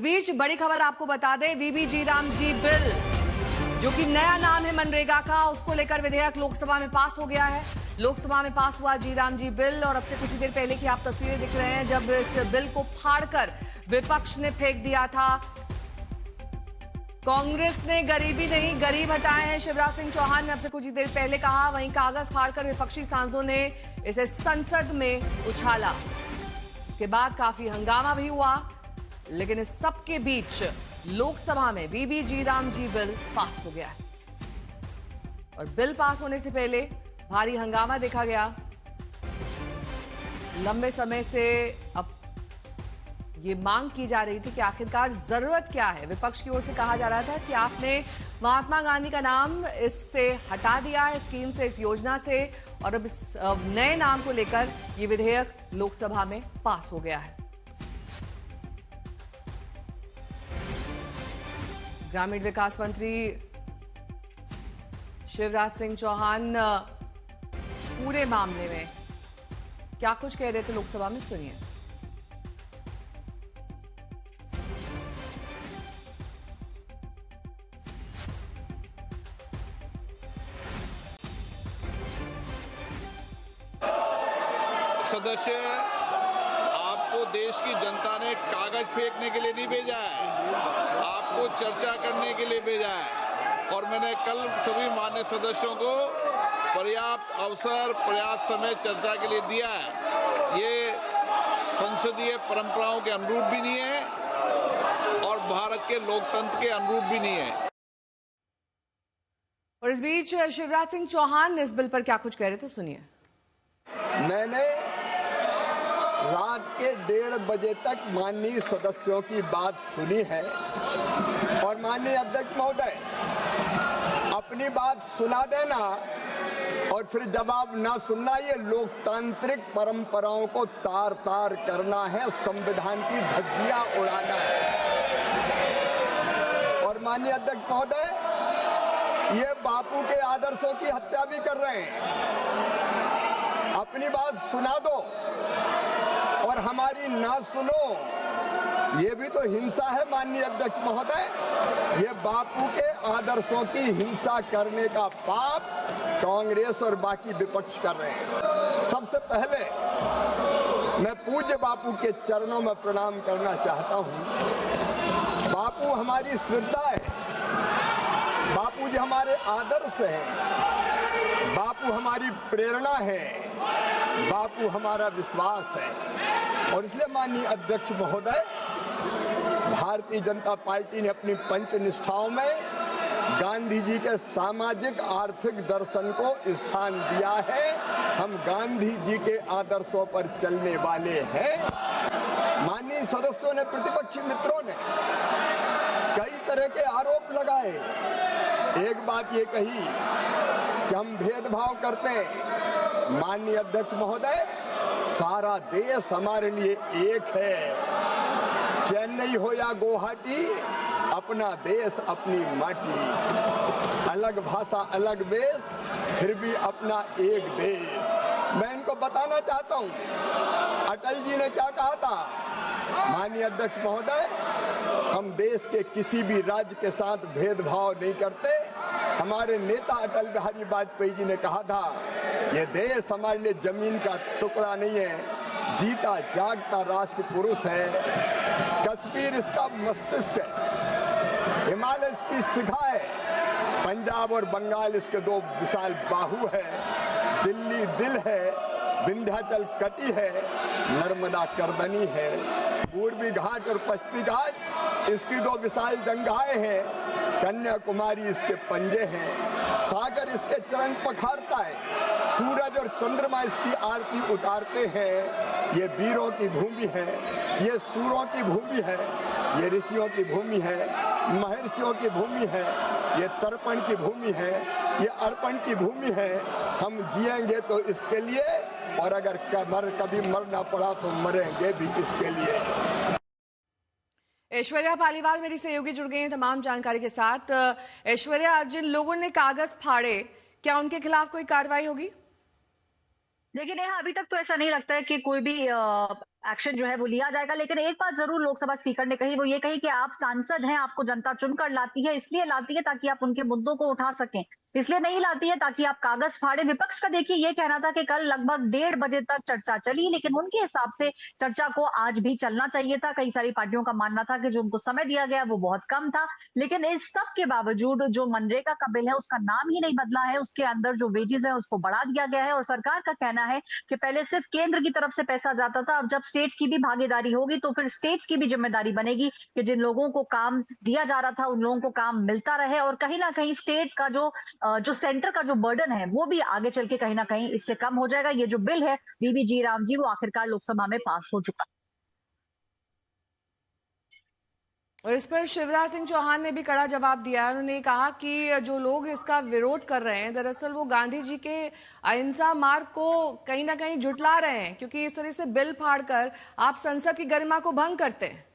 बीच बड़ी खबर आपको बता दें, वीबी जी राम जी बिल जो कि नया नाम है मनरेगा का, उसको लेकर विधेयक लोकसभा में पास हो गया है। लोकसभा में पास हुआ जी राम जी बिल और अब से कुछ देर पहले की आप तस्वीरें दिख रहे हैं जब इस बिल को फाड़कर विपक्ष ने फेंक दिया था। कांग्रेस ने गरीबी नहीं गरीब हटाए हैं, शिवराज सिंह चौहान ने अब से कुछ देर पहले कहा। वहीं कागज फाड़कर विपक्षी सांसदों ने इसे संसद में उछाला। इसके बाद काफी हंगामा भी हुआ, लेकिन इस सब के बीच लोकसभा में वीबी जी राम जी बिल पास हो गया है और बिल पास होने से पहले भारी हंगामा देखा गया। लंबे समय से अब ये मांग की जा रही थी कि आखिरकार जरूरत क्या है। विपक्ष की ओर से कहा जा रहा था कि आपने महात्मा गांधी का नाम इससे हटा दिया है, स्कीम से, इस योजना से, और अब इस नए नाम को लेकर ये विधेयक लोकसभा में पास हो गया है। ग्रामीण विकास मंत्री शिवराज सिंह चौहान इस पूरे मामले में क्या कुछ कह रहे थे लोकसभा में, सुनिए। सदस्य, आपको देश की जनता ने कागज फेंकने के लिए नहीं भेजा है, आपको चर्चा करने के लिए भेजा है। और मैंने कल सभी मान्य सदस्यों को पर्याप्त अवसर, पर्याप्त समय चर्चा के लिए दिया है। ये संसदीय परंपराओं के अनुरूप भी नहीं है और भारत के लोकतंत्र के अनुरूप भी नहीं है। और इस बीच शिवराज सिंह चौहान इस बिल पर क्या कुछ कह रहे थे, सुनिए। मैंने रात के 1:30 बजे तक माननीय सदस्यों की बात सुनी है और माननीय अध्यक्ष महोदय, अपनी बात सुना देना और फिर जवाब ना सुनना, ये लोकतांत्रिक परंपराओं को तार तार करना है, संविधान की धज्जियां उड़ाना है। और माननीय अध्यक्ष महोदय, ये बापू के आदर्शों की हत्या भी कर रहे हैं। अपनी बात सुना दो और हमारी ना सुनो, ये भी तो हिंसा है माननीय अध्यक्ष महोदय। ये बापू के आदर्शों की हिंसा करने का पाप कांग्रेस और बाकी विपक्ष कर रहे हैं। सबसे पहले मैं पूज्य बापू के चरणों में प्रणाम करना चाहता हूं। बापू हमारी श्रद्धा है, बापू जी हमारे आदर्श हैं, बापू हमारी प्रेरणा है, बापू हमारा विश्वास है। और इसलिए माननीय अध्यक्ष महोदय, भारतीय जनता पार्टी ने अपनी पंच निष्ठाओं में गांधी जी के सामाजिक आर्थिक दर्शन को स्थान दिया है। हम गांधी जी के आदर्शों पर चलने वाले हैं। माननीय सदस्यों ने, प्रतिपक्षी मित्रों ने कई तरह के आरोप लगाए। एक बात ये कही कि हम भेदभाव करते हैं। माननीय अध्यक्ष महोदय, सारा देश हमारे लिए एक है। चेन्नई हो या गुवाहाटी, अपना देश अपनी माटी, अलग भाषा अलग वेश, फिर भी अपना एक देश। मैं इनको बताना चाहता हूँ, अटल जी ने क्या कहा था। माननीय अध्यक्ष महोदय, हम देश के किसी भी राज्य के साथ भेदभाव नहीं करते। हमारे नेता अटल बिहारी वाजपेयी जी ने कहा था, ये देश हमारे लिए जमीन का टुकड़ा नहीं है, जीता जागता राष्ट्र पुरुष है। कश्मीर इसका मस्तिष्क है, हिमालय इसकी शिखा है, पंजाब और बंगाल इसके दो विशाल बाहु है, दिल्ली दिल है, विंध्याचल कटी है, नर्मदा करदनी है, पूर्वी घाट और पश्चिमी घाट इसकी दो विशाल जंगाएं हैं, कन्याकुमारी इसके पंजे हैं, सागर इसके चरण पखारता है, सूरज और चंद्रमा इसकी आरती उतारते हैं। ये वीरों की भूमि है, ये सूरों की भूमि है, ये ऋषियों की भूमि है, महर्षियों की भूमि है, ये तर्पण की भूमि है, ये अर्पण की भूमि है। हम जिएंगे तो इसके लिए, और अगर कभी मरना पड़ा तो मरेंगे भी इसके लिए। ऐश्वर्या पालीवाल मेरी सहयोगी जुड़ गई हैं तमाम जानकारी के साथ। ऐश्वर्या, जिन लोगों ने कागज फाड़े, क्या उनके खिलाफ कोई कार्रवाई होगी? देखिए नेहा, अभी तक तो ऐसा नहीं लगता है कि कोई भी एक्शन जो है वो लिया जाएगा। लेकिन एक बात जरूर लोकसभा स्पीकर ने कही, वो ये कही कि आप सांसद हैं, आपको जनता चुनकर लाती है, इसलिए लाती है ताकि आप उनके मुद्दों को उठा सकें, इसलिए नहीं लाती है ताकि आप कागज फाड़े। विपक्ष का देखिए ये कहना था कि कल लगभग 1:30 बजे तक चर्चा चली, लेकिन उनके हिसाब से चर्चा को आज भी चलना चाहिए था। कई सारी पार्टियों का मानना था कि जो उनको समय दिया गया वो बहुत कम था। लेकिन इस सब के बावजूद जो मनरेगा का बिल है उसका नाम ही नहीं बदला है, उसके अंदर जो वेजेस है उसको बढ़ा दिया गया है। और सरकार का कहना है कि पहले सिर्फ केंद्र की तरफ से पैसा जाता था, अब जब स्टेट्स की भी भागीदारी होगी तो फिर स्टेट्स की भी जिम्मेदारी बनेगी कि जिन लोगों को काम दिया जा रहा था उन लोगों को काम मिलता रहे। और कहीं ना कहीं स्टेट का जो सेंटर का जो बर्डन है वो भी आगे चल के कहीं ना कहीं इससे कम हो जाएगा। ये जो बिल है वीबी राम जी वो आखिरकार लोकसभा में पास हो चुका। और इस पर शिवराज सिंह चौहान ने भी कड़ा जवाब दिया। उन्होंने कहा कि जो लोग इसका विरोध कर रहे हैं दरअसल वो गांधी जी के अहिंसा मार्ग को कहीं ना कहीं जुटला रहे हैं, क्योंकि इस तरह से बिल फाड़कर आप संसद की गरिमा को भंग करते हैं।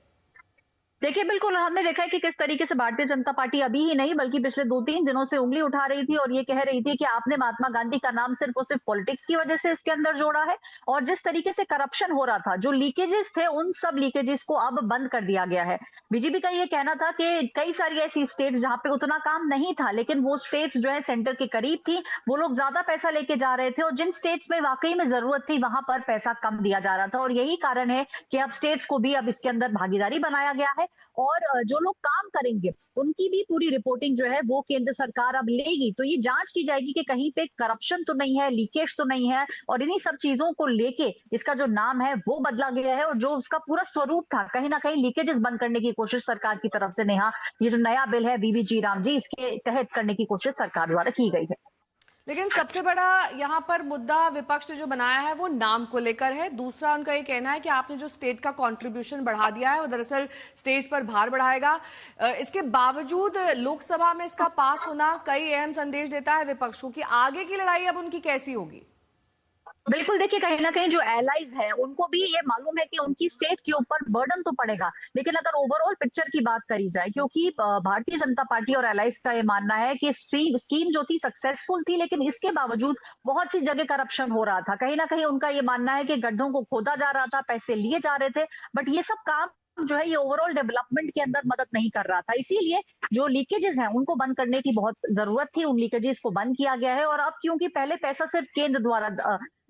देखिए बिल्कुल हमने देखा है कि किस तरीके से भारतीय जनता पार्टी अभी ही नहीं बल्कि पिछले 2-3 दिनों से उंगली उठा रही थी और ये कह रही थी कि आपने महात्मा गांधी का नाम सिर्फ और सिर्फ पॉलिटिक्स की वजह से इसके अंदर जोड़ा है। और जिस तरीके से करप्शन हो रहा था, जो लीकेजेस थे, उन सब लीकेजेस को अब बंद कर दिया गया है। बीजेपी का ये कहना था कि कई सारी ऐसी स्टेट्स जहां पे उतना काम नहीं था, लेकिन वो स्टेट्स जो है सेंटर के करीब थी, वो लोग ज्यादा पैसा लेके जा रहे थे, और जिन स्टेट्स में वाकई में जरूरत थी वहां पर पैसा कम दिया जा रहा था। और यही कारण है कि अब स्टेट्स को भी अब इसके अंदर भागीदारी बनाया गया है। और जो लोग काम करेंगे उनकी भी पूरी रिपोर्टिंग जो है वो केंद्र सरकार अब लेगी। तो ये जांच की जाएगी कि कहीं पे करप्शन तो नहीं है, लीकेज तो नहीं है, और इन्हीं सब चीजों को लेके इसका जो नाम है वो बदला गया है। और जो उसका पूरा स्वरूप था, कहीं ना कहीं लीकेजेस बंद करने की कोशिश सरकार की तरफ से नेहा, ये जो नया बिल है वीबी राम जी, इसके तहत करने की कोशिश सरकार द्वारा की गई है। लेकिन सबसे बड़ा यहाँ पर मुद्दा विपक्ष ने जो बनाया है वो नाम को लेकर है। दूसरा उनका ये कहना है कि आपने जो स्टेट का कंट्रीब्यूशन बढ़ा दिया है वो दरअसल स्टेट्स पर भार बढ़ाएगा। इसके बावजूद लोकसभा में इसका पास होना कई अहम संदेश देता है विपक्ष को कि आगे की लड़ाई अब उनकी कैसी होगी। बिल्कुल देखिए कहीं ना कहीं जो एलाइज है उनको भी ये मालूम है कि उनकी स्टेट के ऊपर बर्डन तो पड़ेगा, लेकिन अगर ओवरऑल पिक्चर की बात करी जाए, क्योंकि भारतीय जनता पार्टी और एलाइज का ये मानना है कि स्कीम जो थी सक्सेसफुल थी, लेकिन इसके बावजूद बहुत सी जगह करप्शन हो रहा था। कहीं ना कहीं उनका ये मानना है कि गड्ढों को खोदा जा रहा था, पैसे लिए जा रहे थे, बट ये सब काम जो है ये ओवरऑल डेवलपमेंट के अंदर मदद नहीं कर रहा था। इसीलिए जो लीकेजेस हैं उनको बंद करने की बहुत जरूरत थी, उन लीकेजेस को बंद किया गया है। और अब क्योंकि पहले पैसा सिर्फ केंद्र द्वारा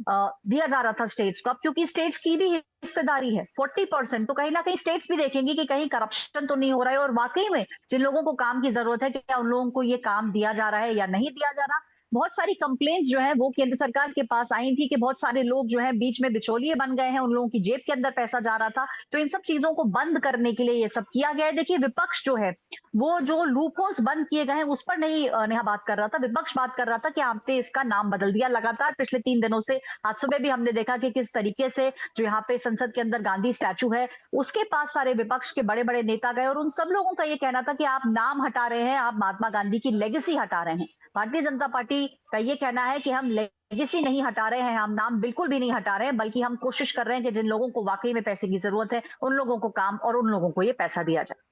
दिया जा रहा था स्टेट्स को, अब क्योंकि स्टेट्स की भी हिस्सेदारी है 40%, तो कहीं ना कहीं स्टेट्स भी देखेंगी कि कहीं करप्शन तो नहीं हो रहा है, और वाकई में जिन लोगों को काम की जरूरत है क्या उन लोगों को ये काम दिया जा रहा है या नहीं दिया जा रहा। बहुत सारी कंप्लेंट्स जो है वो केंद्र सरकार के पास आई थी कि बहुत सारे लोग जो है बीच में बिचौलिए बन गए हैं, उन लोगों की जेब के अंदर पैसा जा रहा था। तो इन सब चीजों को बंद करने के लिए ये सब किया गया है। देखिए विपक्ष जो है वो जो लूपहोल्स बंद किए गए हैं उस पर नहीं नेहा बात कर रहा था, विपक्ष बात कर रहा था कि आपने इसका नाम बदल दिया लगातार पिछले 3 दिनों से। आज सुबह भी हमने देखा कि किस तरीके से जो यहाँ पे संसद के अंदर गांधी स्टैचू है उसके पास सारे विपक्ष के बड़े बड़े नेता गए, और उन सब लोगों का ये कहना था कि आप नाम हटा रहे हैं, आप महात्मा गांधी की लेगेसी हटा रहे हैं। भारतीय जनता पार्टी का ये कहना है कि हम लेगेसी नहीं हटा रहे हैं, हम नाम बिल्कुल भी नहीं हटा रहे हैं, बल्कि हम कोशिश कर रहे हैं कि जिन लोगों को वाकई में पैसे की जरूरत है उन लोगों को काम और उन लोगों को ये पैसा दिया जाए।